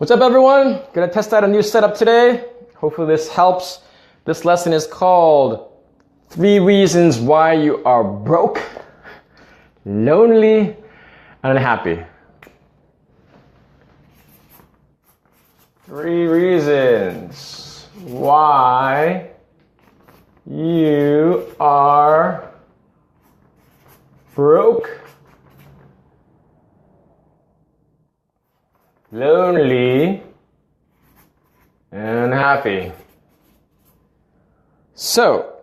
What's up, everyone? Gonna test out a new setup today. Hopefully this helps. This lesson is called 3 Reasons Why You Are Broke, Lonely, and Unhappy. 3 reasons why you are broke, lonely, and unhappy. So,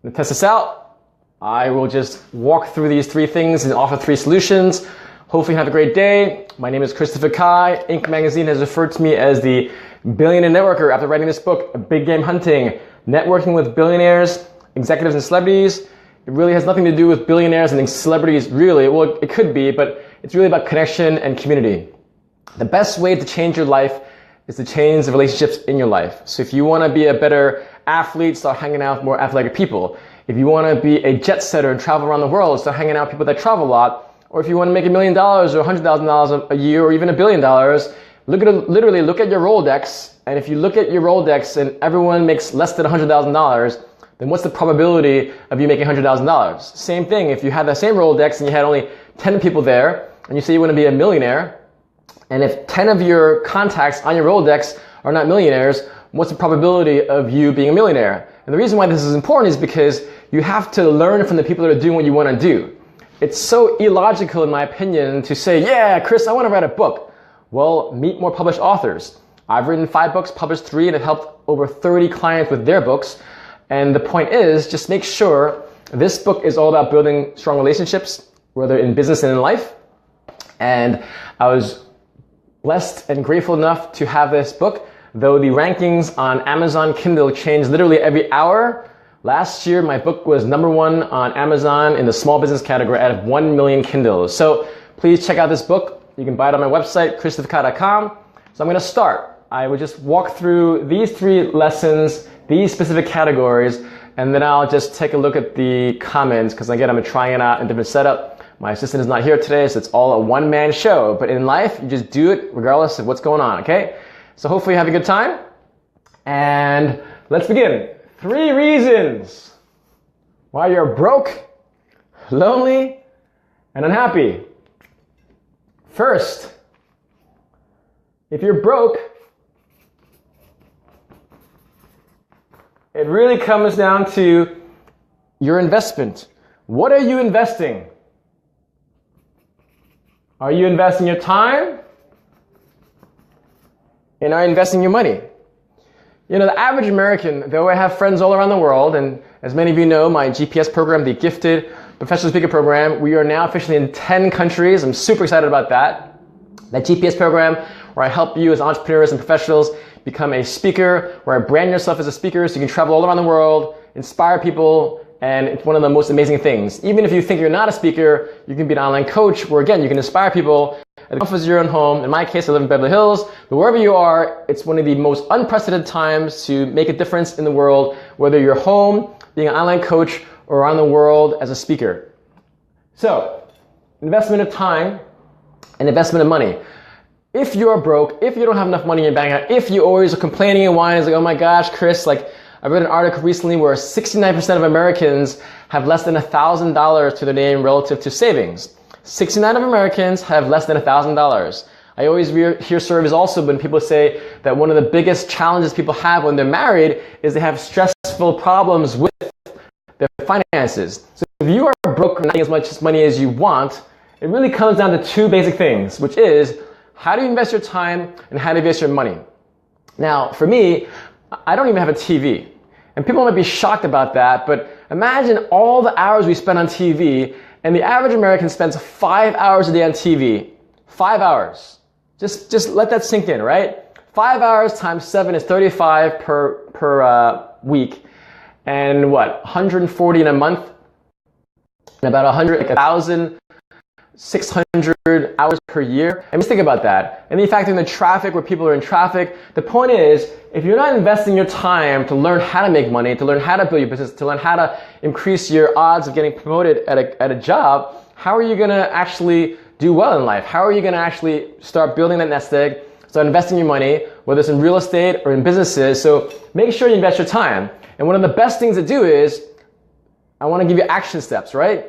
to test this out, I will just walk through these 3 things and offer 3 solutions. Hopefully you have a great day. My name is Christopher Kai. Inc. magazine has referred to me as the billionaire networker after writing this book, Big Game Hunting, networking with billionaires, executives, and celebrities. It really has nothing to do with billionaires and celebrities, really. Well, it could be, but it's really about connection and community. The best way to change your life is to change the relationships in your life. So if you want to be a better athlete, start hanging out with more athletic people. If you want to be a jet setter and travel around the world, start hanging out with people that travel a lot. Or if you want to make $1 million or $100,000 a year or even $1 billion, literally look at your Rolodex. And if you look at your Rolodex and everyone makes less than $100,000, then what's the probability of you making $100,000? Same thing, if you had that same Rolodex and you had only 10 people there, and you say you want to be a millionaire, and if 10 of your contacts on your Rolodex are not millionaires, what's the probability of you being a millionaire? And the reason why this is important is because you have to learn from the people that are doing what you want to do. It's so illogical, in my opinion, to say, yeah, Chris, I want to write a book. Well, meet more published authors. I've written 5 books, published 3, and have helped over 30 clients with their books. And the point is, just make sure this book is all about building strong relationships, whether in business and in life. And I was blessed and grateful enough to have this book, though the rankings on Amazon Kindle change literally every hour. Last year, my book was #1 on Amazon in the small business category out of 1 million Kindles. So please check out this book. You can buy it on my website, christopherkai.com. So I'm going to start. I would just walk through these 3 lessons, these specific categories, and then I'll just take a look at the comments, because again, I'm trying it out in a different setup. My assistant is not here today, so it's all a one-man show. But in life, you just do it regardless of what's going on, okay? So hopefully you have a good time. And let's begin. 3 reasons why you're broke, lonely, and unhappy. First, if you're broke, it really comes down to your investment. What are you investing? Are you investing your time? And are you investing your money? You know, the average American, though I have friends all around the world, and as many of you know, my GPS program, the Gifted Professional Speaker Program, we are now officially in 10 countries. I'm super excited about that. That GPS program, where I help you as entrepreneurs and professionals become a speaker, where I brand yourself as a speaker so you can travel all around the world, inspire people, and it's one of the most amazing things. Even if you think you're not a speaker, you can be an online coach where, again, you can inspire people at the comfort of your own home. In my case, I live in Beverly Hills, but wherever you are, it's one of the most unprecedented times to make a difference in the world, whether you're home, being an online coach, or around the world as a speaker. So, investment of time and investment of money. If you're broke, if you don't have enough money in your bank account, if you always are complaining and whining, like, oh my gosh, Chris, I read an article recently where 69% of Americans have less than $1,000 to their name relative to savings. 69% of Americans have less than $1,000. I always hear surveys also when people say that one of the biggest challenges people have when they're married is they have stressful problems with their finances. So if you are broke and not making as much money as you want, it really comes down to 2 basic things, which is how do you invest your time and how do you invest your money? Now, for me, I don't even have a TV. And people might be shocked about that, but imagine all the hours we spend on TV, and the average American spends 5 hours a day on TV. 5 hours. Just let that sink in, right? 5 hours times 7 is 35 per week. And what, 140 in a month? And about 1,600 hours per year. And just think about that. And then you factor in the traffic where people are in traffic. The point is, if you're not investing your time to learn how to make money, to learn how to build your business, to learn how to increase your odds of getting promoted at a job, how are you going to actually do well in life? How are you going to actually start building that nest egg, start investing your money, whether it's in real estate or in businesses. So make sure you invest your time. And one of the best things to do is, I want to give you action steps, right?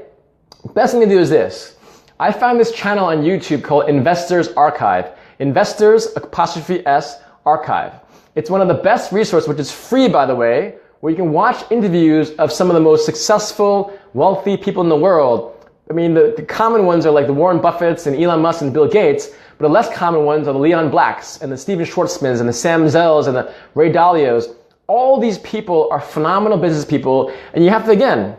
Best thing to do is this. I found this channel on YouTube called Investors Archive. Investors '(S) Archive. It's one of the best resources, which is free, by the way, where you can watch interviews of some of the most successful, wealthy people in the world. I mean, the common ones are like the Warren Buffetts and Elon Musk and Bill Gates, but the less common ones are the Leon Blacks and the Steven Schwartzmans and the Sam Zells and the Ray Dalios. All these people are phenomenal business people, and you have to, again,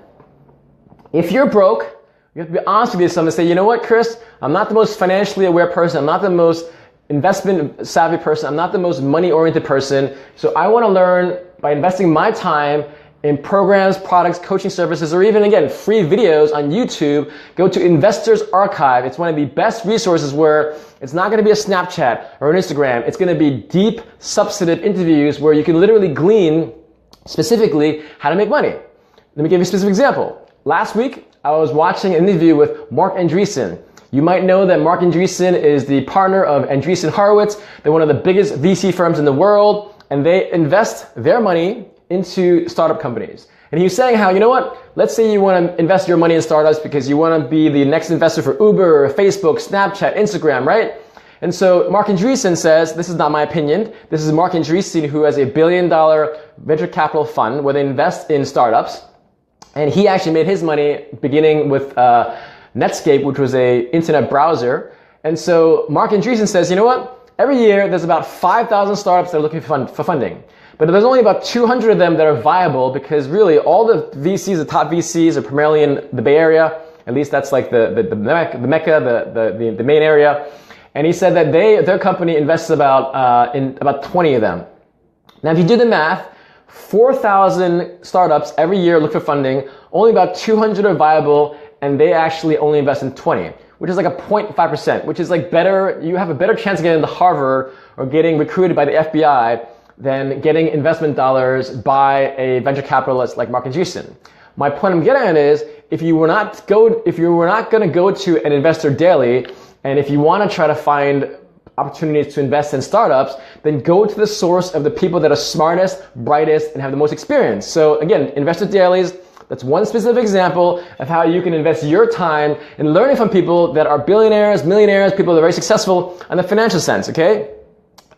if you're broke, you have to be honest with yourself and say, you know what, Chris, I'm not the most financially aware person, I'm not the most investment savvy person, I'm not the most money-oriented person, so I want to learn by investing my time in programs, products, coaching services, or even, again, free videos on YouTube. Go to Investors Archive. It's one of the best resources where it's not going to be a Snapchat or an Instagram. It's going to be deep, substantive interviews where you can literally glean specifically how to make money. Let me give you a specific example. Last week, I was watching an interview with Marc Andreessen. You might know that Marc Andreessen is the partner of Andreessen Horowitz. They're one of the biggest VC firms in the world, and they invest their money into startup companies. And he was saying how, you know what, let's say you want to invest your money in startups because you want to be the next investor for Uber, or Facebook, Snapchat, Instagram, right? And so Marc Andreessen says, this is not my opinion, this is Marc Andreessen, who has $1 billion venture capital fund where they invest in startups. And he actually made his money beginning with Netscape, which was a internet browser. And so Marc Andreessen says, you know what, every year there's about 5,000 startups that are looking for funding. But there's only about 200 of them that are viable because really all the VCs, the top VCs, are primarily in the Bay Area. At least that's like the Mecca, the main area. And he said that their company invests in about 20 of them. Now, if you do the math, 4,000 startups every year look for funding. Only about 200 are viable, and they actually only invest in 20, which is like a 0.5%, which is like better. You have a better chance of getting into Harvard or getting recruited by the FBI than getting investment dollars by a venture capitalist like Marc Andreessen. My point I'm getting at is, if you were not going to go to an investor daily, and if you want to try to find opportunities to invest in startups, then go to the source of the people that are smartest, brightest, and have the most experience. So again, investor dailies, that's one specific example of how you can invest your time in learning from people that are billionaires, millionaires, people that are very successful in the financial sense, okay?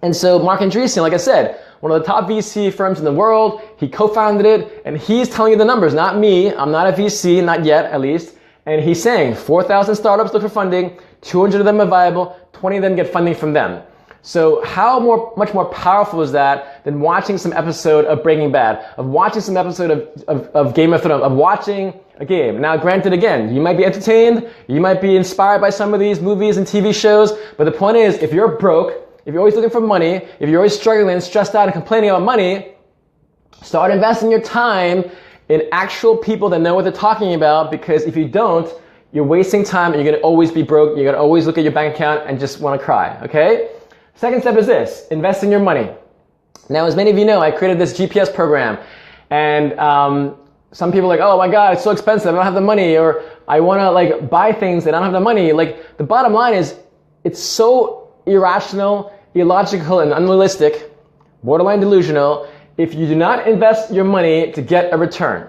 And so Marc Andreessen, like I said, one of the top VC firms in the world, he co-founded it, and he's telling you the numbers, not me. I'm not a VC, not yet at least. And he's saying 4,000 startups look for funding, 200 of them are viable, 20 of them get funding from them. So how much more powerful is that than watching some episode of Breaking Bad, of watching some episode of Game of Thrones, of watching a game? Now, granted, again, you might be entertained, you might be inspired by some of these movies and TV shows, but the point is, if you're broke, if you're always looking for money, if you're always struggling and stressed out and complaining about money, start investing your time in actual people that know what they're talking about, because if you don't, you're wasting time and you're going to always be broke. You're going to always look at your bank account and just want to cry, okay? Second step is this, invest in your money. Now, as many of you know, I created this GPS program, and some people are like, oh my God, it's so expensive, I don't have the money, or I want to like buy things that I don't have the money. Like, the bottom line is, it's so irrational, illogical, and unrealistic, borderline delusional, if you do not invest your money to get a return.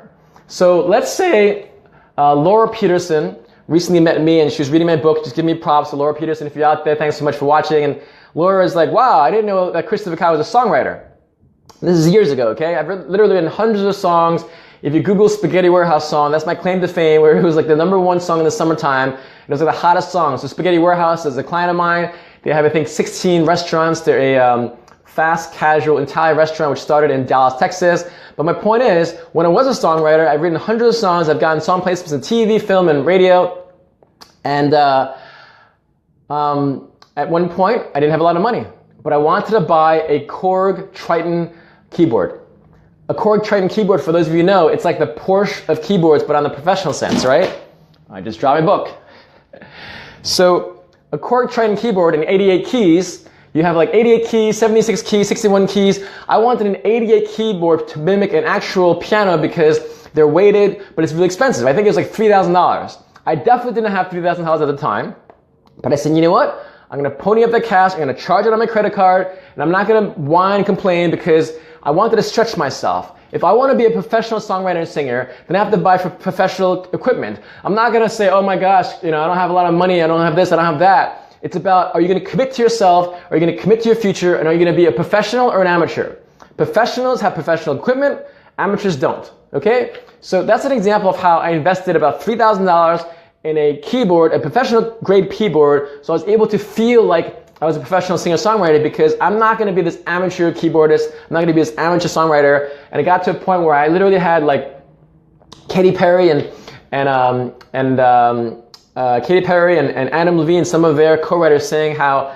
So let's say Laura Peterson recently met me and she was reading my book. Just give me props to Laura Peterson if you're out there. Thanks so much for watching. And Laura is like, wow, I didn't know that Christopher Kai was a songwriter. This is years ago, okay? I've literally written hundreds of songs. If you Google Spaghetti Warehouse song, that's my claim to fame, where it was like the #1 song in the summertime. It was like the hottest song. So Spaghetti Warehouse is a client of mine. They have, I think, 16 restaurants. They're a fast, casual Italian restaurant which started in Dallas, Texas. But my point is, when I was a songwriter, I've written hundreds of songs. I've gotten song placements in TV, film, and radio. And at one point, I didn't have a lot of money, but I wanted to buy a Korg Triton keyboard. A Korg Triton keyboard, for those of you who know, it's like the Porsche of keyboards, but on the professional sense, right? I just dropped my book. So a Korg Triton keyboard and 88 keys, you have like 88 keys, 76 keys, 61 keys. I wanted an 88 keyboard to mimic an actual piano because they're weighted, but it's really expensive. I think it was like $3,000. I definitely didn't have $3,000 at the time, but I said, you know what? I'm going to pony up the cash. I'm going to charge it on my credit card, and I'm not going to whine and complain because I wanted to stretch myself. If I want to be a professional songwriter and singer, then I have to buy professional equipment. I'm not going to say, oh my gosh, I don't have a lot of money. I don't have this. I don't have that. It's about, are you going to commit to yourself? Are you going to commit to your future? And are you going to be a professional or an amateur? Professionals have professional equipment. Amateurs don't. Okay? So that's an example of how I invested about $3,000 in a keyboard, a professional grade keyboard, so I was able to feel like I was a professional singer-songwriter because I'm not going to be this amateur keyboardist, I'm not going to be this amateur songwriter, and it got to a point where I literally had like Katy Perry and Adam Levine, some of their co-writers saying how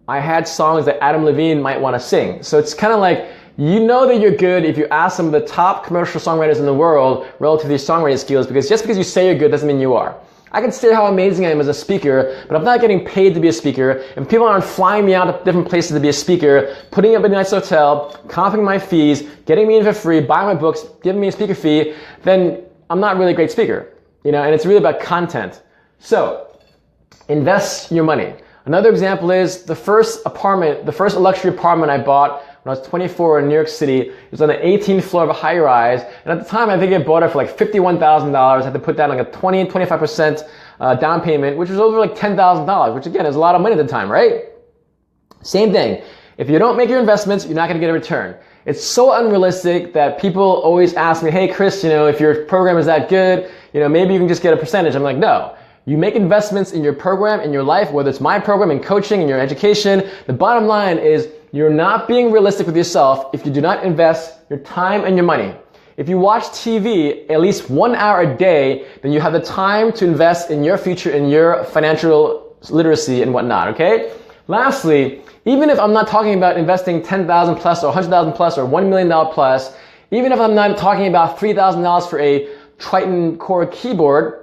I had songs that Adam Levine might want to sing. So it's kind of like, you know that you're good if you ask some of the top commercial songwriters in the world relative to these songwriting skills, because just because you say you're good doesn't mean you are. I can say how amazing I am as a speaker, but I'm not getting paid to be a speaker. If people aren't flying me out to different places to be a speaker, putting up a nice hotel, comping my fees, getting me in for free, buying my books, giving me a speaker fee, then I'm not really a great speaker. And it's really about content. So, invest your money. Another example is the first luxury apartment I bought when I was 24 in New York City. It was on the 18th floor of a high-rise, and at the time I think I bought it for like $51,000. I had to put down like a 25% down payment, which was over like $10,000, which again is a lot of money at the time, right? Same thing. If you don't make your investments, you're not going to get a return. It's so unrealistic that people always ask me, hey Chris, if your program is that good, maybe you can just get a percentage. I'm like, no. You make investments in your program, in your life, whether it's my program, in coaching, in your education. The bottom line is you're not being realistic with yourself if you do not invest your time and your money. If you watch TV at least 1 hour a day, then you have the time to invest in your future, in your financial literacy and whatnot, okay? Lastly, even if I'm not talking about investing $10,000 plus or $100,000 plus or $1 million plus, even if I'm not talking about $3,000 for a Triton Core keyboard,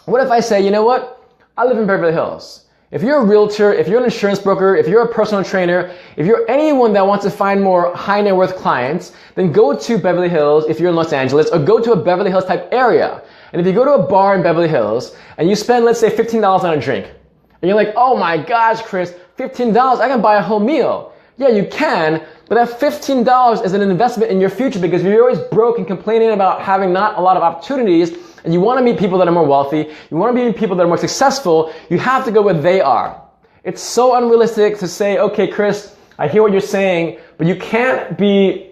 what if I say, you know what? I live in Beverly Hills. If you're a realtor, if you're an insurance broker, if you're a personal trainer, if you're anyone that wants to find more high net worth clients, then go to Beverly Hills if you're in Los Angeles, or go to a Beverly Hills type area. And if you go to a bar in Beverly Hills and you spend, let's say, $15 on a drink, and you're like, oh my gosh, Chris, $15, I can buy a whole meal. Yeah, you can, but that $15 is an investment in your future, because if you're always broke and complaining about having not a lot of opportunities, and you want to meet people that are more wealthy, you want to meet people that are more successful, you have to go where they are. It's so unrealistic to say, okay, Chris, I hear what you're saying, but you can't be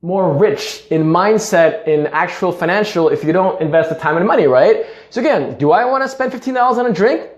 more rich in mindset, in actual financial, if you don't invest the time and money, right? So again, do I want to spend $15 on a drink?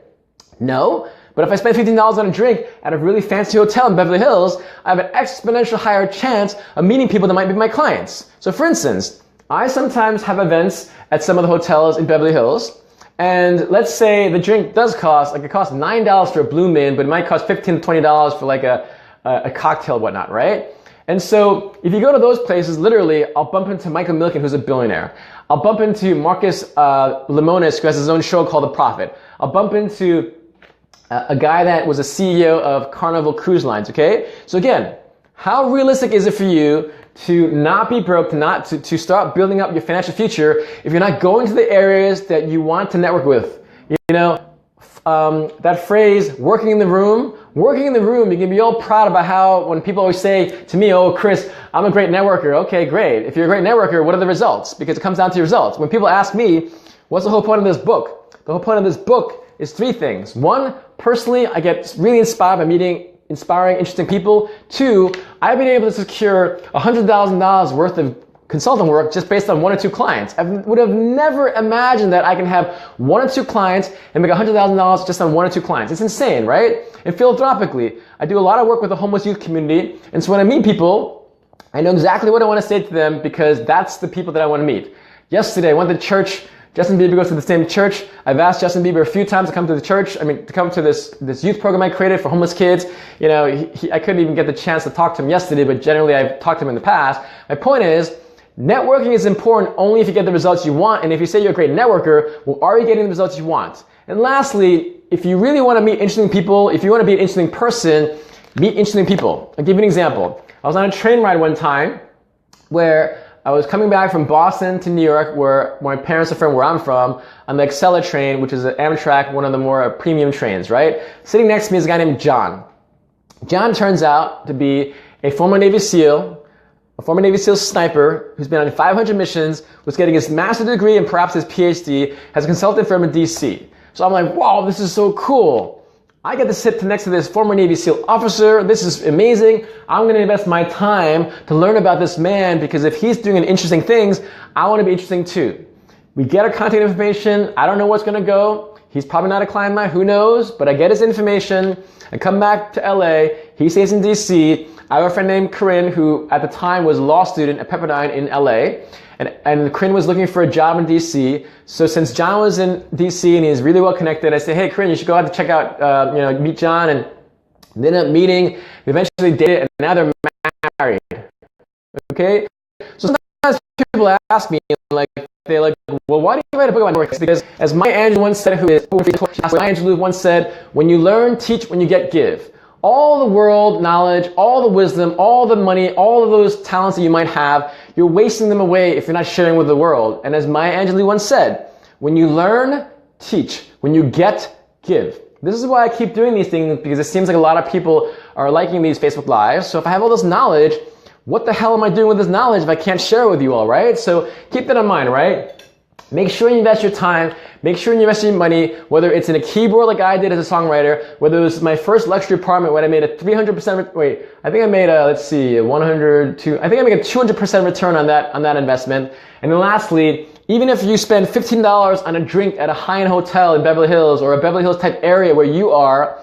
No. But if I spend $15 on a drink at a really fancy hotel in Beverly Hills, I have an exponential higher chance of meeting people that might be my clients. So for instance, I sometimes have events at some of the hotels in Beverly Hills, and let's say the drink does cost, it costs $9 for a Blue Moon, but it might cost $15 to $20 for like a cocktail and whatnot, right? And so if you go to those places, literally, I'll bump into Michael Milken, who's a billionaire. I'll bump into Marcus Lemonis, who has his own show called The Profit. I'll bump into a guy that was a CEO of Carnival Cruise Lines, okay? So again, how realistic is it for you to not be broke, to start building up your financial future if you're not going to the areas that you want to network with? That phrase, working in the room, you can be all proud about how when people always say to me, oh, Chris, I'm a great networker. Okay, great. If you're a great networker, what are the results? Because it comes down to your results. When people ask me, what's the whole point of this book? The whole point of this book is three things. One, personally, I get really inspired by meeting inspiring, interesting people. Two, I've been able to secure $100,000 worth of consulting work just based on 1 or 2 clients. I would have never imagined that I can have 1 or 2 clients and make $100,000 just on 1 or 2 clients. It's insane, right? And philanthropically, I do a lot of work with the homeless youth community, and so when I meet people, I know exactly what I want to say to them because that's the people that I want to meet. Yesterday, I went to church. Justin Bieber goes to the same church. I've asked Justin Bieber a few times to come to the church. to come to this youth program I created for homeless kids. I couldn't even get the chance to talk to him yesterday, but generally I've talked to him in the past. My point is, networking is important only if you get the results you want. And if you say you're a great networker, well, are you getting the results you want? And lastly, if you really want to meet interesting people, if you want to be an interesting person, meet interesting people. I'll give you an example. I was on a train ride one time where I was coming back from Boston to New York, where my parents are from, where I'm from, on the Acela train, which is an Amtrak, one of the more premium trains, right? Sitting next to me is a guy named John. John turns out to be a former Navy SEAL, a former Navy SEAL sniper who's been on 500 missions, was getting his master's degree and perhaps his PhD, has a consulting firm in DC. So I'm like, wow, this is so cool. I get to sit next to this former Navy SEAL officer. This is amazing. I'm going to invest my time to learn about this man because if he's doing interesting things, I want to be interesting too. We get our contact information. I don't know what's going to go. He's probably not a client of mine. Who knows? But I get his information. I come back to LA. He stays in DC. I have a friend named Corinne who at the time was a law student at Pepperdine in LA. And Corinne was looking for a job in DC. So since John was in DC and he's really well connected, I said, hey, Corinne, you should go out to check out, meet John. And they ended up meeting. They eventually dated, and now they're married. Okay? So sometimes people ask me, they're like, well, why do you write a book about networking? Because as Maya Angelou once said, Maya Angelou once said, when you learn, teach, when you get, give. All the world knowledge, all the wisdom, all the money, all of those talents that you might have, you're wasting them away if you're not sharing with the world. And as Maya Angelou once said, when you learn, teach. When you get, give. This is why I keep doing these things, because it seems like a lot of people are liking these Facebook Lives. So if I have all this knowledge, what the hell am I doing with this knowledge if I can't share it with you all, right? So keep that in mind, right? Make sure you invest your time. Make sure you invest your money, whether it's in a keyboard like I did as a songwriter, whether it was my first luxury apartment when I made a 300%, I think I made a 200% return on that investment. And then lastly, even if you spend $15 on a drink at a high-end hotel in Beverly Hills or a Beverly Hills type area where you are,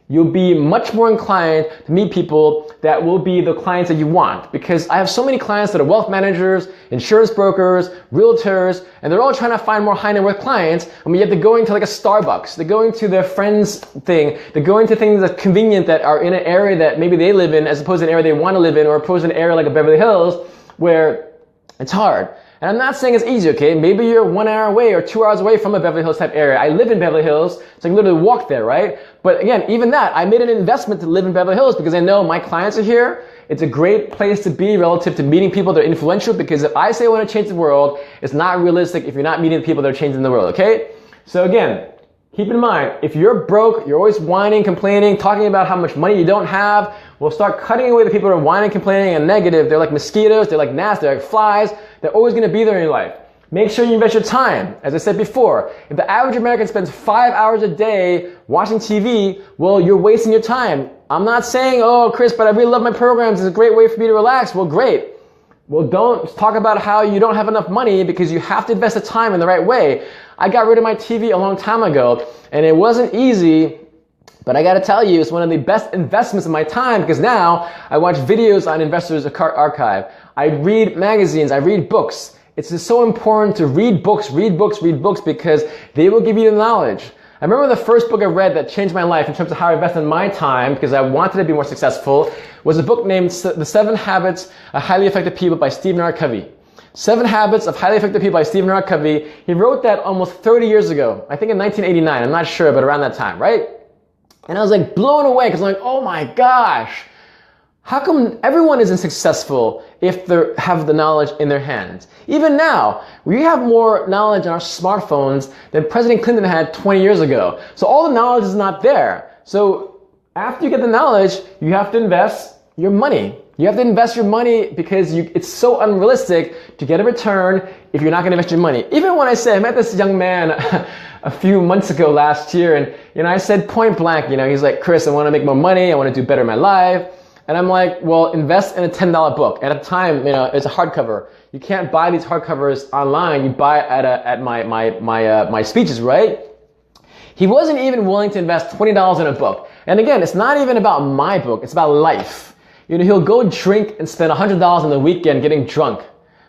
you'll be much more inclined to meet people that will be the clients that you want. Because I have so many clients that are wealth managers, insurance brokers, realtors, and they're all trying to find more high net worth clients. And yet they're going to like a Starbucks. They're going to their friend's thing. They're going to things that are convenient that are in an area that maybe they live in as opposed to an area they want to live in or opposed to an area like a Beverly Hills where it's hard. And I'm not saying it's easy, okay? Maybe you're 1 hour away or 2 hours away from a Beverly Hills type area. I live in Beverly Hills, so I can literally walk there, right? But again, even that, I made an investment to live in Beverly Hills because I know my clients are here. It's a great place to be relative to meeting people that are influential, because if I say I want to change the world, it's not realistic if you're not meeting the people that are changing the world, okay? So again, keep in mind, if you're broke, you're always whining, complaining, talking about how much money you don't have, we'll start cutting away the people who are whining, complaining, and negative. They're like mosquitoes, they're like gnats, they're like flies. They're always going to be there in your life. Make sure you invest your time. As I said before, if the average American spends 5 hours a day watching TV, well, you're wasting your time. I'm not saying, oh, Chris, but I really love my programs. It's a great way for me to relax. Well, great. Well, don't talk about how you don't have enough money, because you have to invest the time in the right way. I got rid of my TV a long time ago, and it wasn't easy, but I got to tell you, it's one of the best investments of my time, because now I watch videos on Investors Archive. I read magazines. I read books. It's just so important to read books, because they will give you the knowledge. I remember the first book I read that changed my life in terms of how I invested my time, because I wanted to be more successful, was a book named The 7 Habits of Highly Effective People by Stephen R. Covey. 7 Habits of Highly Effective People by Stephen R. Covey. He wrote that almost 30 years ago. I think in 1989. I'm not sure, but around that time, right? And I was like blown away, because I'm like, oh my gosh. How come everyone isn't successful if they have the knowledge in their hands? Even now, we have more knowledge on our smartphones than President Clinton had 20 years ago. So all the knowledge is not there. So after you get the knowledge, you have to invest your money. You have to invest your money because it's so unrealistic to get a return if you're not going to invest your money. Even when I met this young man a few months ago last year, and I said point blank, he's like, Chris, I want to make more money. I want to do better in my life. And I'm like, well, invest in a $10 book. At the time, it's a hardcover. You can't buy these hardcovers online. You buy it at my speeches, right? He wasn't even willing to invest $20 in a book. And again, it's not even about my book. It's about life. He'll go drink and spend $100 on the weekend getting drunk,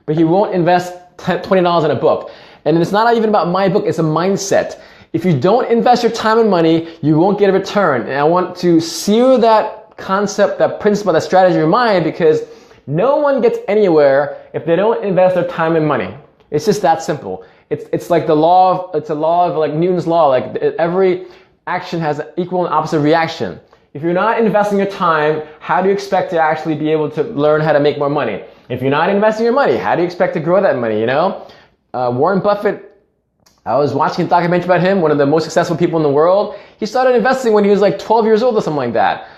but he won't invest $20 in a book. And it's not even about my book. It's a mindset. If you don't invest your time and money, you won't get a return. And I want to sear that concept, that principle, that strategy in your mind, because no one gets anywhere if they don't invest their time and money. It's just that simple. It's like a law of like Newton's law. Like every action has an equal and opposite reaction. If you're not investing your time, how do you expect to actually be able to learn how to make more money? If you're not investing your money, how do you expect to grow that money, you know? Warren Buffett, I was watching a documentary about him, one of the most successful people in the world. He started investing when he was like 12 years old or something like that.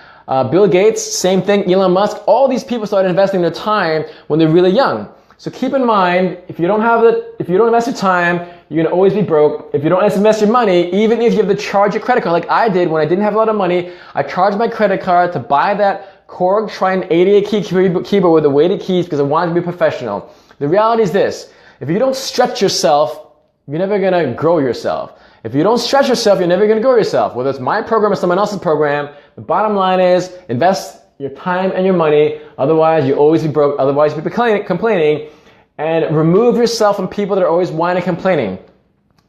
Bill Gates, same thing. Elon Musk, all these people started investing their time when they're really young. So keep in mind, if you don't invest your time, you're going to always be broke. If you don't invest your money, even if you have to charge your credit card, like I did when I didn't have a lot of money, I charged my credit card to buy that Korg Trident 88 key keyboard with the weighted keys because I wanted to be professional. The reality is this: if you don't stretch yourself, you're never going to grow yourself. If you don't stretch yourself, you're never going to grow yourself. Whether it's my program or someone else's program, the bottom line is invest your time and your money. Otherwise, you'll always be broke. Otherwise, you'll be complaining. And remove yourself from people that are always whining and complaining.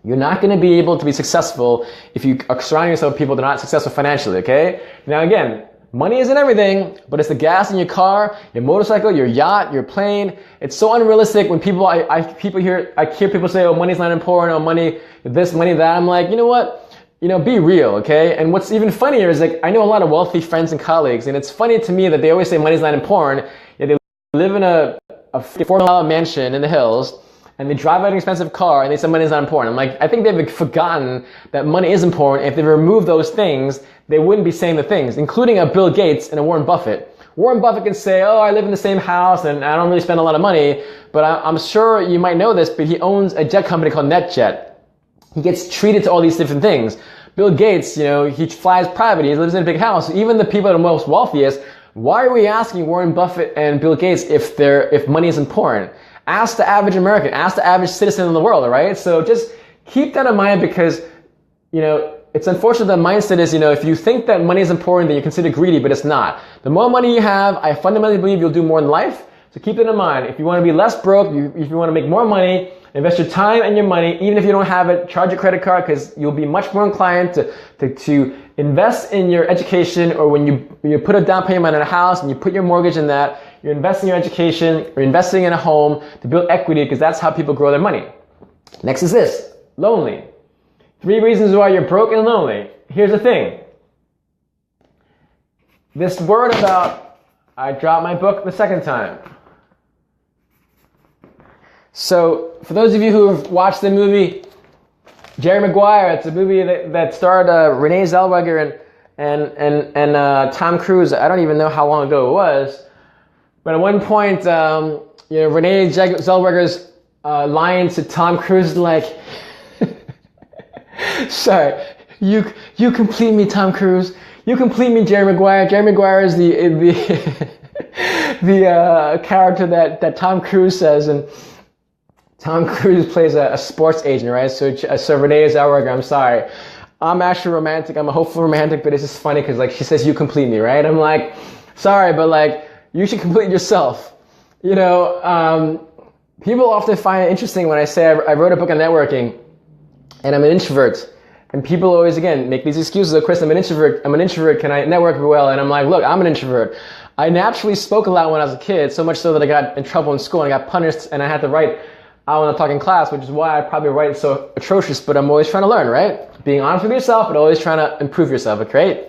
You're not going to be able to be successful if you are surrounding yourself with people that are not successful financially, okay? Now again, money isn't everything, but it's the gas in your car, your motorcycle, your yacht, your plane. It's so unrealistic when people, I hear people say, oh, money's not important, oh, money this, money that. I'm like, you know what? You know, be real, okay? And what's even funnier is like, I know a lot of wealthy friends and colleagues, and it's funny to me that they always say money's not important, yet they live in a $4 mansion in the hills, and they drive an expensive car, and they say money is not important. I'm like, I think they've forgotten that money is important. If they remove those things, they wouldn't be saying the things, including a Bill Gates and a Warren Buffett. Warren Buffett can say, oh, I live in the same house, and I don't really spend a lot of money, but I'm sure you might know this, but he owns a jet company called NetJet. He gets treated to all these different things. Bill Gates, you know, he flies private, he lives in a big house. Even the people that are most wealthiest, why are we asking Warren Buffett and Bill Gates if money is important? Ask the average American, ask the average citizen in the world, all right? So just keep that in mind because, you know, it's unfortunate that mindset is, you know, if you think that money is important, then you're considered greedy, but it's not. The more money you have, I fundamentally believe you'll do more in life. So keep that in mind. If you want to be less broke, if you want to make more money, invest your time and your money, even if you don't have it, charge your credit card because you'll be much more inclined to invest in your education, or when you put a down payment on a house and you put your mortgage in that, you're investing in your education or investing in a home to build equity because that's how people grow their money. Next is this, lonely. 3 reasons why you're broke and lonely. Here's the thing. This word about, I dropped my book the second time. So for those of you who have watched the movie Jerry Maguire, it's a movie that starred Renee Zellweger and Tom Cruise. I don't even know how long ago it was, but at one point, you know, Renee Zellweger's line to Tom Cruise like, "Sorry, you complete me, Tom Cruise. You complete me, Jerry Maguire. Jerry Maguire is the character that Tom Cruise says." And Tom Cruise plays a sports agent, right? So Renee Zellweger, I'm sorry. I'm actually romantic. I'm a hopeful romantic, but it's just funny because like she says, you complete me, right? I'm like, sorry, but like you should complete yourself. You know, people often find it interesting when I say I wrote a book on networking and I'm an introvert. And people always, again, make these excuses. Oh, Chris, I'm an introvert. Can I network well? And I'm like, look, I'm an introvert. I naturally spoke a lot when I was a kid, so much so that I got in trouble in school and I got punished and I had to write out when I talk in class, which is why I probably write so atrocious, but I'm always trying to learn, right? Being honest with yourself, but always trying to improve yourself, okay?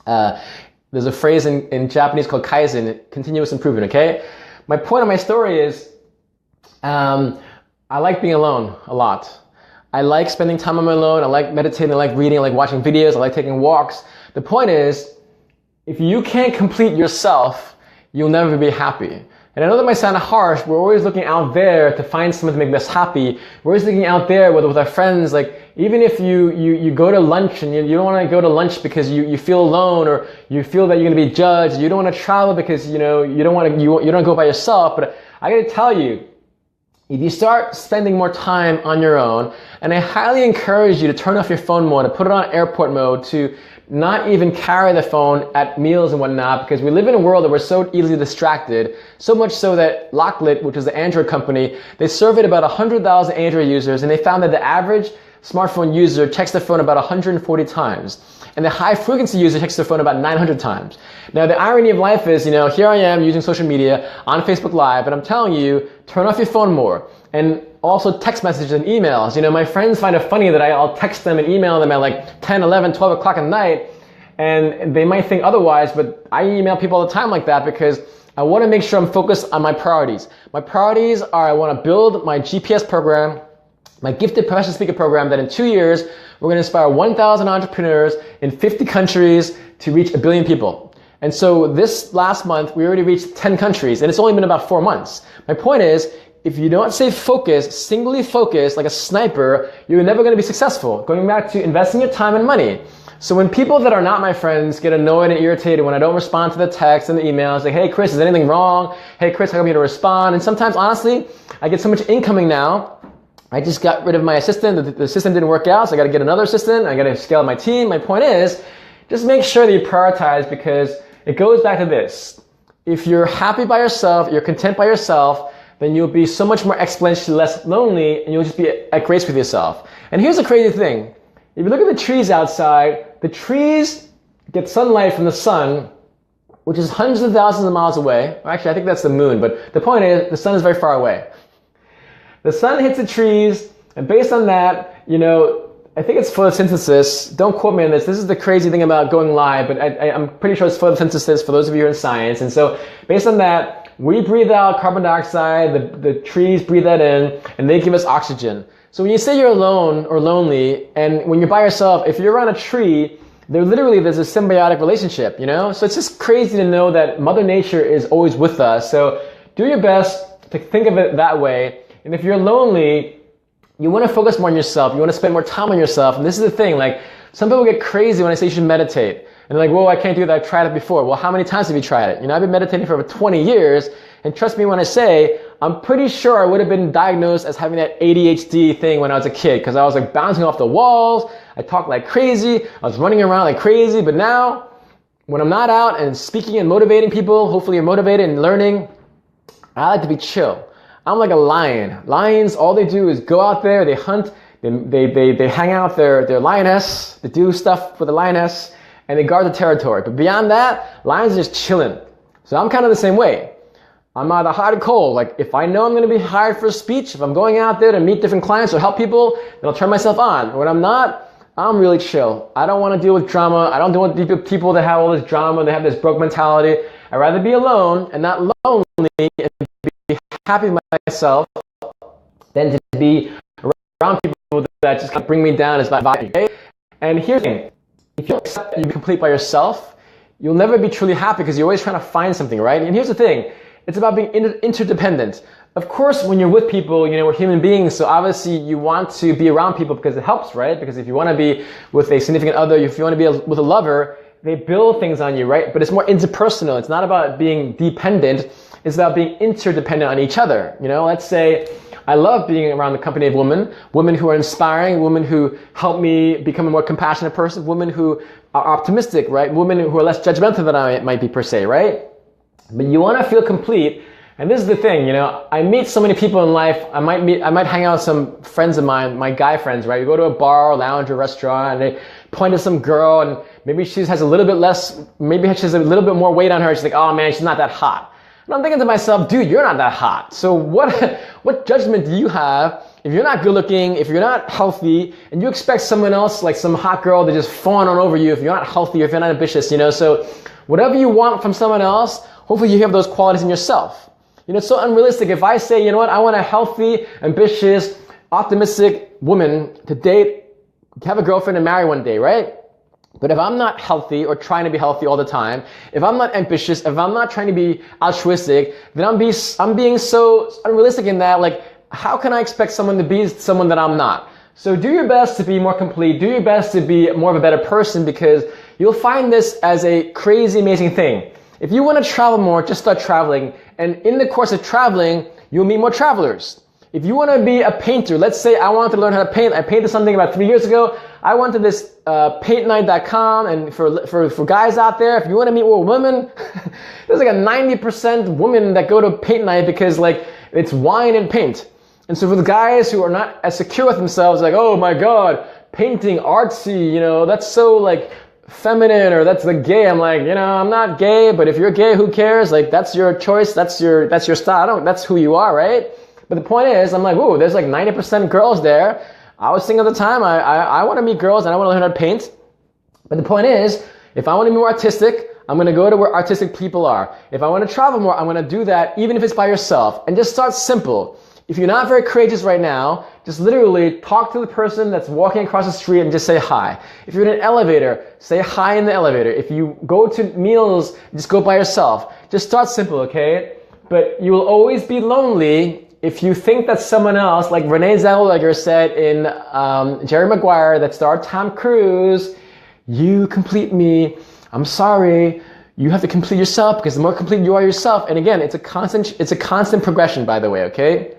There's a phrase in Japanese called Kaizen, continuous improvement, okay? My point of my story is, I like being alone a lot. I like spending time on my own. I like meditating. I like reading. I like watching videos. I like taking walks. The point is, if you can't complete yourself, you'll never be happy. And I know that might sound harsh. We're always looking out there to find someone to make us happy. We're always looking out there with our friends. Like, even if you go to lunch and you don't want to go to lunch because you feel alone or you feel that you're going to be judged. You don't want to travel because, you know, you don't go by yourself. But I got to tell you, if you start spending more time on your own, and I highly encourage you to turn off your phone mode, to put it on airport mode, to not even carry the phone at meals and whatnot, because we live in a world that we're so easily distracted, so much so that Locklit, which is the Android company, they surveyed about 100,000 Android users, and they found that the average smartphone user checks their phone about 140 times. And the high frequency user checks their phone about 900 times. Now the irony of life is, you know, here I am using social media on Facebook Live, and I'm telling you, turn off your phone more. And also text messages and emails. You know, my friends find it funny that I'll text them and email them at like 10, 11, 12 o'clock at night, and they might think otherwise, but I email people all the time like that because I want to make sure I'm focused on my priorities. My priorities are I want to build my GPS program, my gifted professional speaker program that in 2 years, we're going to inspire 1,000 entrepreneurs in 50 countries to reach 1 billion people. And so this last month, we already reached 10 countries, and it's only been about 4 months. My point is, if you don't stay focused, singly focused, like a sniper, you're never going to be successful. Going back to investing your time and money. So when people that are not my friends get annoyed and irritated when I don't respond to the texts and the emails, like, hey Chris, is anything wrong? Hey Chris, how come you don't respond? And sometimes, honestly, I get so much incoming now. I just got rid of my assistant. The assistant didn't work out, so I got to get another assistant. I got to scale my team. My point is, just make sure that you prioritize, because it goes back to this. If you're happy by yourself, you're content by yourself, then you'll be so much more exponentially less lonely, and you'll just be at grace with yourself. And here's the crazy thing. If you look at the trees outside, the trees get sunlight from the sun, which is hundreds of thousands of miles away. Actually, I think that's the moon, but the point is, the sun is very far away. The sun hits the trees, and based on that, I think it's photosynthesis. Don't quote me on this. This is the crazy thing about going live, but I'm pretty sure it's photosynthesis for those of you who are in science. And so based on that, we breathe out carbon dioxide, the trees breathe that in, and they give us oxygen. So when you say you're alone or lonely, and when you're by yourself, if you're around a tree, there's a symbiotic relationship, So it's just crazy to know that Mother Nature is always with us. So do your best to think of it that way. And if you're lonely, you want to focus more on yourself. You want to spend more time on yourself. And this is the thing, like, some people get crazy when I say you should meditate. And they're like, whoa, I can't do that. I've tried it before. Well, how many times have you tried it? I've been meditating for over 20 years. And trust me when I say, I'm pretty sure I would have been diagnosed as having that ADHD thing when I was a kid, because I was like bouncing off the walls. I talked like crazy. I was running around like crazy. But now, when I'm not out and speaking and motivating people, hopefully you're motivated and learning, I like to be chill. I'm like a lion. Lions, all they do is go out there, they hunt, they hang out their lioness, they do stuff with the lioness, and they guard the territory. But beyond that, lions are just chilling. So I'm kind of the same way. I'm either hot or cold. Like, if I know I'm going to be hired for a speech, if I'm going out there to meet different clients or help people, then I'll turn myself on. When I'm not, I'm really chill. I don't want to deal with drama. I don't deal with people that have all this drama, they have this broke mentality. I'd rather be alone and not lonely and be happy with myself than to be around people that just kind of bring me down as my vibe. Okay? And here's the thing. If you accept that you're complete by yourself, you'll never be truly happy, because you're always trying to find something, right? And here's the thing. It's about being interdependent. Of course, when you're with people, we're human beings, so obviously you want to be around people because it helps, right? Because if you want to be with a significant other, if you want to be with a lover, they build things on you, right? But it's more interpersonal. It's not about being dependent. It's about being interdependent on each other. Let's say I love being around the company of women who are inspiring, women who help me become a more compassionate person, women who are optimistic, right? Women who are less judgmental than I might be per se, right? But you want to feel complete. And this is the thing, I meet so many people in life. I might hang out with some friends of mine, my guy friends, right? You go to a bar or lounge or restaurant, and they point to some girl, and maybe she has a little bit more weight on her. She's like, oh man, she's not that hot. And I'm thinking to myself, dude, you're not that hot. So what judgment do you have if you're not good looking, if you're not healthy, and you expect someone else, like some hot girl, to just fawn on over you if you're not healthy or if you're not ambitious, So whatever you want from someone else, hopefully you have those qualities in yourself. It's so unrealistic. If I say, I want a healthy, ambitious, optimistic woman to date, have a girlfriend and marry one day, right? But if I'm not healthy or trying to be healthy all the time, if I'm not ambitious, if I'm not trying to be altruistic, then I'm being so unrealistic in that, like, how can I expect someone to be someone that I'm not? So do your best to be more complete. Do your best to be more of a better person, because you'll find this as a crazy, amazing thing. If you want to travel more, just start traveling. And in the course of traveling, you'll meet more travelers. If you want to be a painter, let's say I wanted to learn how to paint. I painted something about 3 years ago. I went to this paintnight.com, and for guys out there, if you want to meet more women, there's like a 90% women that go to paint night because like it's wine and paint. And so for the guys who are not as secure with themselves, like, oh my God, painting, artsy, that's so like feminine, or that's the gay. I'm like, I'm not gay, but if you're gay, who cares? Like, that's your choice. That's your style. That's who you are, right? But the point is, I'm like, ooh, there's like 90% girls there. I was thinking at the time, I want to meet girls and I want to learn how to paint. But the point is, if I want to be more artistic, I'm going to go to where artistic people are. If I want to travel more, I'm going to do that even if it's by yourself. And just start simple. If you're not very courageous right now, just literally talk to the person that's walking across the street and just say hi. If you're in an elevator, say hi in the elevator. If you go to meals, just go by yourself. Just start simple, okay? But you will always be lonely if you think that someone else, like Renee Zellweger said in Jerry Maguire that starred Tom Cruise, you complete me. I'm sorry. You have to complete yourself because the more complete you are yourself, and again, it's a constant progression, by the way, okay?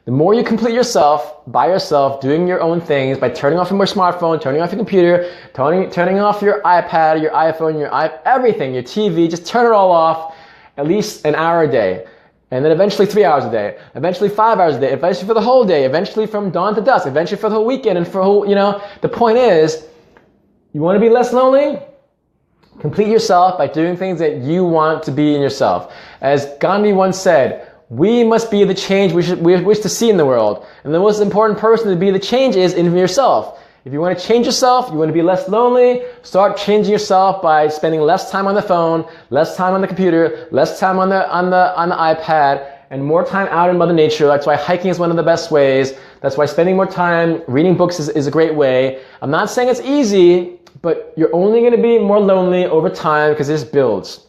The more you complete yourself by yourself, doing your own things, by turning off your smartphone, turning off your computer, turning off your iPad, your iPhone, everything, your TV, just turn it all off at least an hour a day. And then eventually 3 hours a day, eventually 5 hours a day, eventually for the whole day, eventually from dawn to dusk, eventually for the whole weekend, and for whole, the point is, you want to be less lonely? Complete yourself by doing things that you want to be in yourself. As Gandhi once said, we must be the change we wish to see in the world. And the most important person to be the change is in yourself. If you want to change yourself, you want to be less lonely, start changing yourself by spending less time on the phone, less time on the computer, less time on the iPad, and more time out in Mother Nature. That's why hiking is one of the best ways. That's why spending more time reading books is a great way. I'm not saying it's easy, but you're only going to be more lonely over time because it just builds.